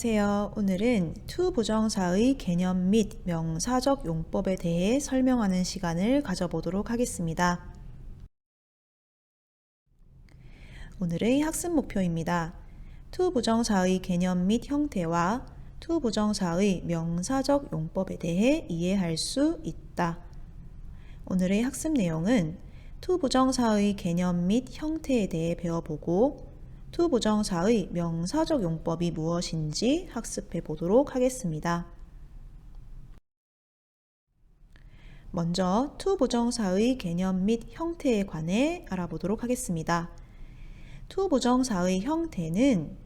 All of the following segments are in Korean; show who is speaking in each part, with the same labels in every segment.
Speaker 1: 안녕하세요. 오늘은 to 부정사의 개념 및 명사적 용법에 대해 설명하는 시간을 가져보도록 하겠습니다. 오늘의 학습 목표입니다. to 부정사의 개념 및 형태와 to 부정사의 명사적 용법에 대해 이해할 수 있다. 오늘의 학습 내용은 to 부정사의 개념 및 형태에 대해 배워보고 to 부정사의 명사적 용법이 무엇인지 학습해 보도록 하겠습니다. 먼저 to 부정사의 개념 및 형태에 관해 알아보도록 하겠습니다. to 부정사의 형태는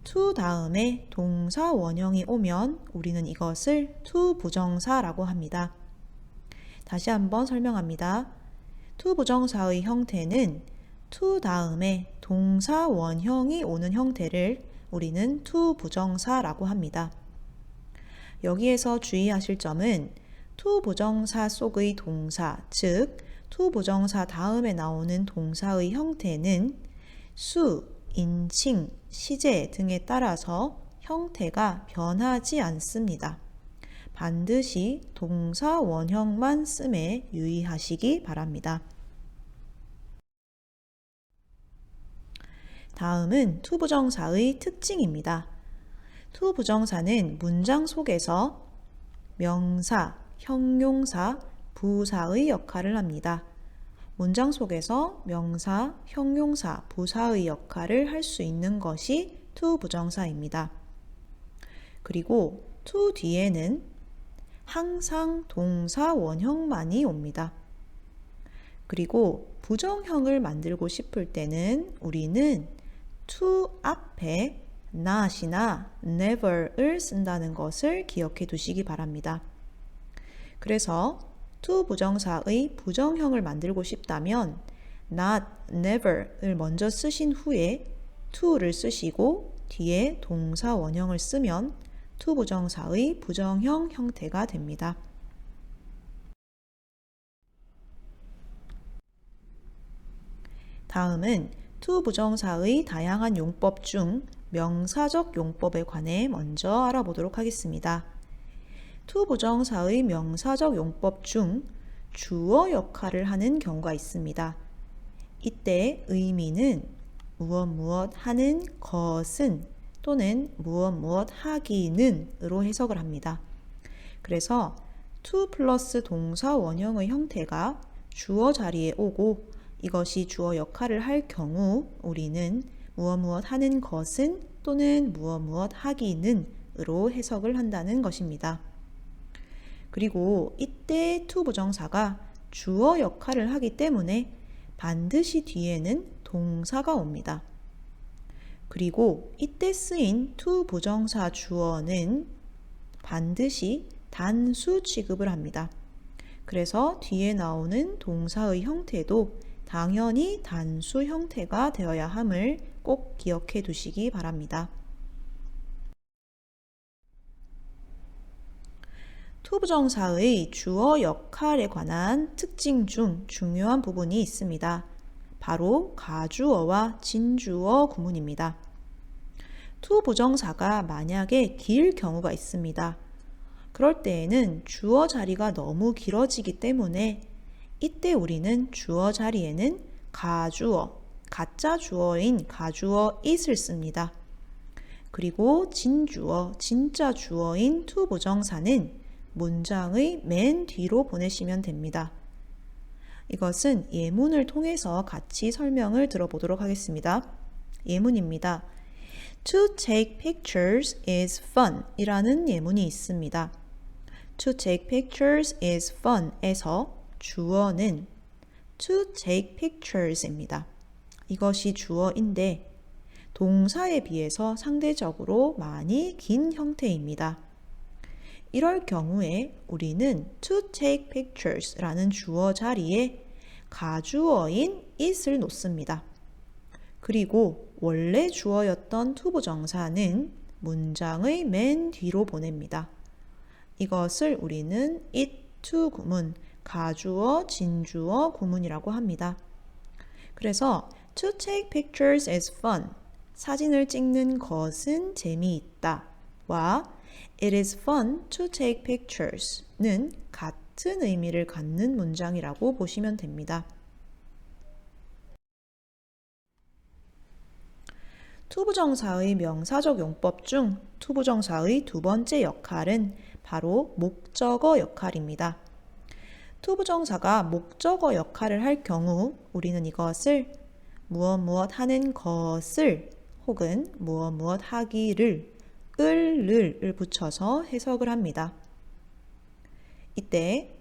Speaker 1: to 다음에 동사 원형이 오면 우리는 이것을 to 부정사라고 합니다. 다시 한번 설명합니다. to 부정사의 형태는 to 다음에 동사 원형이 오는 형태를 우리는 to 부정사라고 합니다. 여기에서 주의하실 점은 to 부정사 속의 동사, 즉 to 부정사 다음에 나오는 동사의 형태는 수, 인칭, 시제 등에 따라서 형태가 변하지 않습니다. 반드시 동사 원형만 씀에 유의하시기 바랍니다. 다음은 to 부정사의 특징입니다. to 부정사는 문장 속에서 명사, 형용사, 부사의 역할을 합니다. 문장 속에서 명사, 형용사, 부사의 역할을 할 수 있는 것이 to 부정사입니다. 그리고 to 뒤에는 항상 동사 원형만이 옵니다. 그리고 부정형을 만들고 싶을 때는 우리는 to 앞에 not이나 never을 쓴다는 것을 기억해 두시기 바랍니다. 그래서 to 부정사의 부정형을 만들고 싶다면 not, never을 먼저 쓰신 후에 to를 쓰시고 뒤에 동사 원형을 쓰면 to 부정사의 부정형 형태가 됩니다. 다음은 to 부정사의 다양한 용법 중 명사적 용법에 관해 먼저 알아보도록 하겠습니다. to 부정사의 명사적 용법 중 주어 역할을 하는 경우가 있습니다. 이때 의미는 무엇 하는 것은 또는 무엇 하기는 으로 해석을 합니다. 그래서 to 플러스 동사 원형의 형태가 주어 자리에 오고 이것이 주어 역할을 할 경우 우리는 무엇 하는 것은 또는 무엇 하기는 으로 해석을 한다는 것입니다. 그리고 이때 to 부정사가 주어 역할을 하기 때문에 반드시 뒤에는 동사가 옵니다. 그리고 이때 쓰인 to 부정사 주어는 반드시 단수 취급을 합니다. 그래서 뒤에 나오는 동사의 형태도 당연히 단수 형태가 되어야 함을 꼭 기억해 두시기 바랍니다. to 부정사의 주어 역할에 관한 특징 중 중요한 부분이 있습니다. 바로 가주어와 진주어 구문입니다. to 부정사가 만약에 길 경우가 있습니다. 그럴 때에는 주어 자리가 너무 길어지기 때문에 이때 우리는 주어 자리에는 가주어, 가짜 주어인 가주어 it을 씁니다. 그리고 진주어, 진짜 주어인 to 부정사는 문장의 맨 뒤로 보내시면 됩니다. 이것은 예문을 통해서 같이 설명을 들어보도록 하겠습니다. 예문입니다. To take pictures is fun 이라는 예문이 있습니다. To take pictures is fun 에서 주어는 to take pictures입니다. 이것이 주어인데 동사에 비해서 상대적으로 많이 긴 형태입니다. 이럴 경우에 우리는 to take pictures라는 주어 자리에 가주어인 it을 놓습니다. 그리고 원래 주어였던 to 부정사는 문장의 맨 뒤로 보냅니다. 이것을 우리는 it to 구문, 가주어, 진주어 구문이라고 합니다. 그래서 to take pictures is fun. 사진을 찍는 것은 재미있다 와 It is fun to take pictures는 같은 의미를 갖는 문장이라고 보시면 됩니다. 투부정사의 명사적 용법 중 투부정사의 두 번째 역할은 바로 목적어 역할입니다. 투부정사가 목적어 역할을 할 경우 우리는 이것을 무엇 하는 것을 혹은 무엇 하기를 을을 붙여서 해석을 합니다. 이때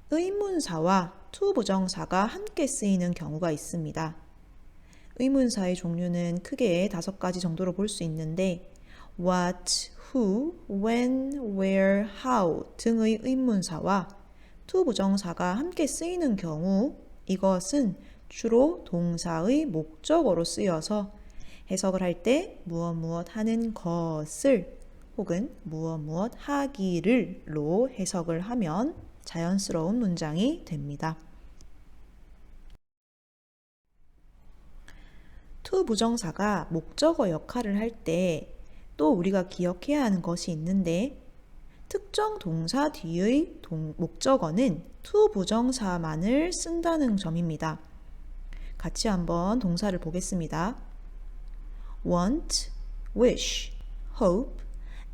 Speaker 1: 의문사와 투부정사가 함께 쓰이는 경우가 있습니다. 의문사의 종류는 크게 5가지 정도로 볼 수 있는데 what, who, when, where, how 등의 의문사와 투부정사가 함께 쓰이는 경우 이것은 주로 동사의 목적어로 쓰여서 해석을 할 때 무엇 하는 것을 혹은 무엇 하기를로 해석을 하면 자연스러운 문장이 됩니다. 투부정사가 목적어 역할을 할 때 또 우리가 기억해야 하는 것이 있는데 특정 동사 뒤의 목적어는 투부정사만을 쓴다는 점입니다. 같이 한번 동사를 보겠습니다. want, wish, hope,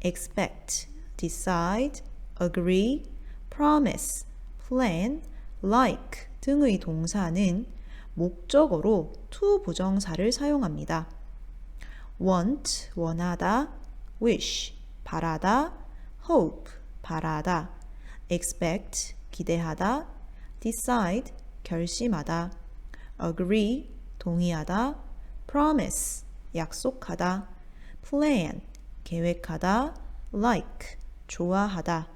Speaker 1: expect, decide, agree, promise, plan, like 등의 동사는 목적어로 투부정사를 사용합니다. want, 원하다, wish, 바라다, hope, 바라다, expect, 기대하다, decide, 결심하다, agree, 동의하다, promise, 약속하다, plan, 계획하다, like, 좋아하다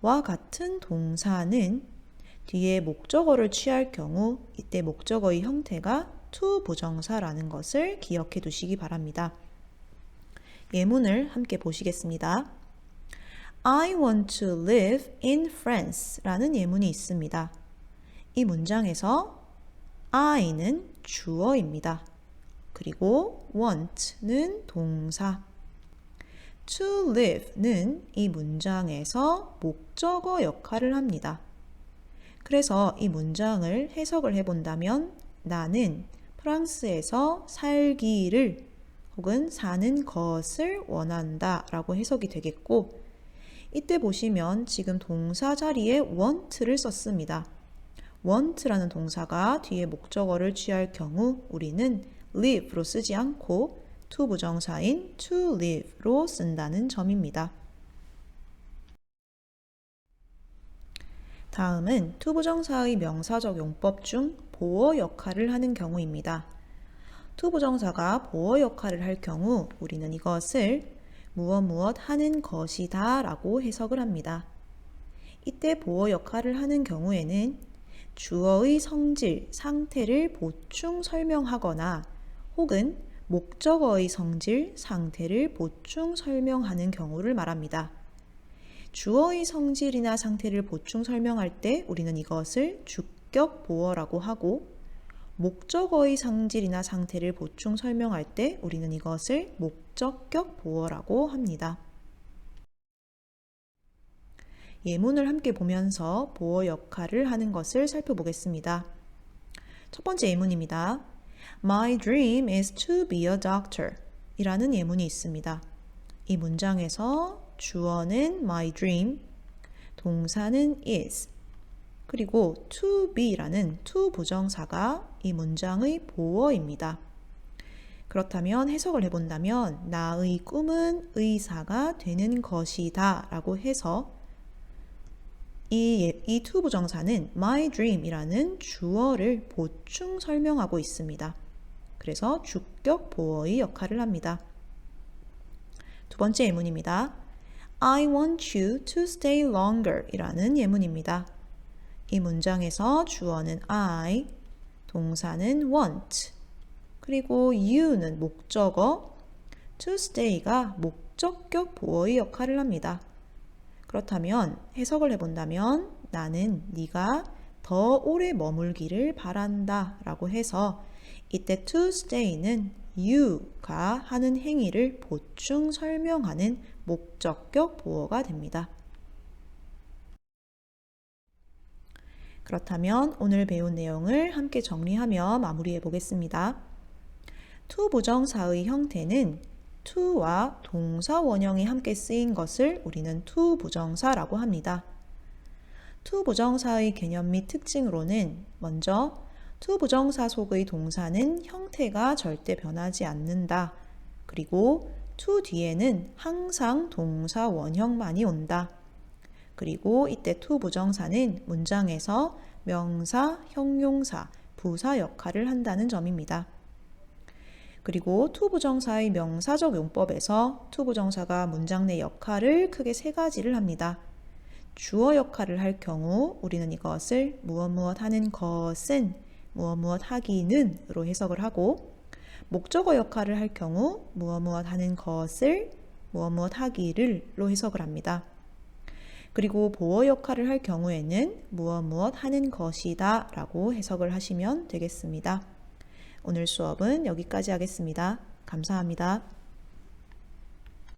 Speaker 1: 와 같은 동사는 뒤에 목적어를 취할 경우 이때 목적어의 형태가 투부정사라는 것을 기억해 두시기 바랍니다. 예문을 함께 보시겠습니다. I want to live in France 라는 예문이 있습니다. 이 문장에서 I는 주어입니다. 그리고 want는 동사, to live는 이 문장에서 목적어 역할을 합니다. 그래서 이 문장을 해석을 해본다면 나는 프랑스에서 살기를 혹은 사는 것을 원한다 라고 해석이 되겠고 이때 보시면 지금 동사 자리에 want를 썼습니다. want라는 동사가 뒤에 목적어를 취할 경우 우리는 live로 쓰지 않고 투부정사인 to live로 쓴다는 점입니다. 다음은 투부정사의 명사적 용법 중 보어 역할을 하는 경우입니다. 투부정사가 보어 역할을 할 경우 우리는 이것을 무엇 하는 것이다 라고 해석을 합니다. 이때 보어 역할을 하는 경우에는 주어의 성질, 상태를 보충 설명하거나 혹은 목적어의 성질, 상태를 보충 설명하는 경우를 말합니다. 주어의 성질이나 상태를 보충 설명할 때 우리는 이것을 주격 보어라고 하고 목적어의 성질이나 상태를 보충 설명할 때 우리는 이것을 목적격 보어라고 합니다. 예문을 함께 보면서 보어 역할을 하는 것을 살펴보겠습니다. 첫 번째 예문입니다. My dream is to be a doctor 이라는 예문이 있습니다. 이 문장에서 주어는 my dream, 동사는 is, 그리고 to be라는 to 부정사가 이 문장의 보어입니다. 그렇다면 해석을 해본다면 나의 꿈은 의사가 되는 것이다 라고 해서 이 to 부정사는 my dream이라는 주어를 보충 설명하고 있습니다. 그래서 주격 보어의 역할을 합니다. 두 번째 예문입니다. I want you to stay longer 이라는 예문입니다. 이 문장에서 주어는 I, 동사는 want, 그리고 you는 목적어, to stay가 목적격 보어의 역할을 합니다. 그렇다면 해석을 해본다면 나는 네가 더 오래 머물기를 바란다 라고 해서 이때 to stay는 you가 하는 행위를 보충 설명하는 목적격 보어가 됩니다. 그렇다면 오늘 배운 내용을 함께 정리하며 마무리해 보겠습니다. to 부정사의 형태는 to와 동사 원형이 함께 쓰인 것을 우리는 to 부정사라고 합니다. to 부정사의 개념 및 특징으로는 먼저 to 부정사 속의 동사는 형태가 절대 변하지 않는다. 그리고 to 뒤에는 항상 동사 원형만이 온다. 그리고 이때 to 부정사는 문장에서 명사, 형용사, 부사 역할을 한다는 점입니다. 그리고 to 부정사의 명사적 용법에서 to 부정사가 문장 내 역할을 크게 세 가지를 합니다. 주어 역할을 할 경우 우리는 이것을 무엇 무엇 하는 것은, 무엇 무엇 하기는 으로 해석을 하고, 목적어 역할을 할 경우 무엇 무엇 하는 것을, 무엇 무엇 하기를로 해석을 합니다. 그리고 보어 역할을 할 경우에는 무엇 무엇 하는 것이다 라고 해석을 하시면 되겠습니다. 오늘 수업은 여기까지 하겠습니다. 감사합니다.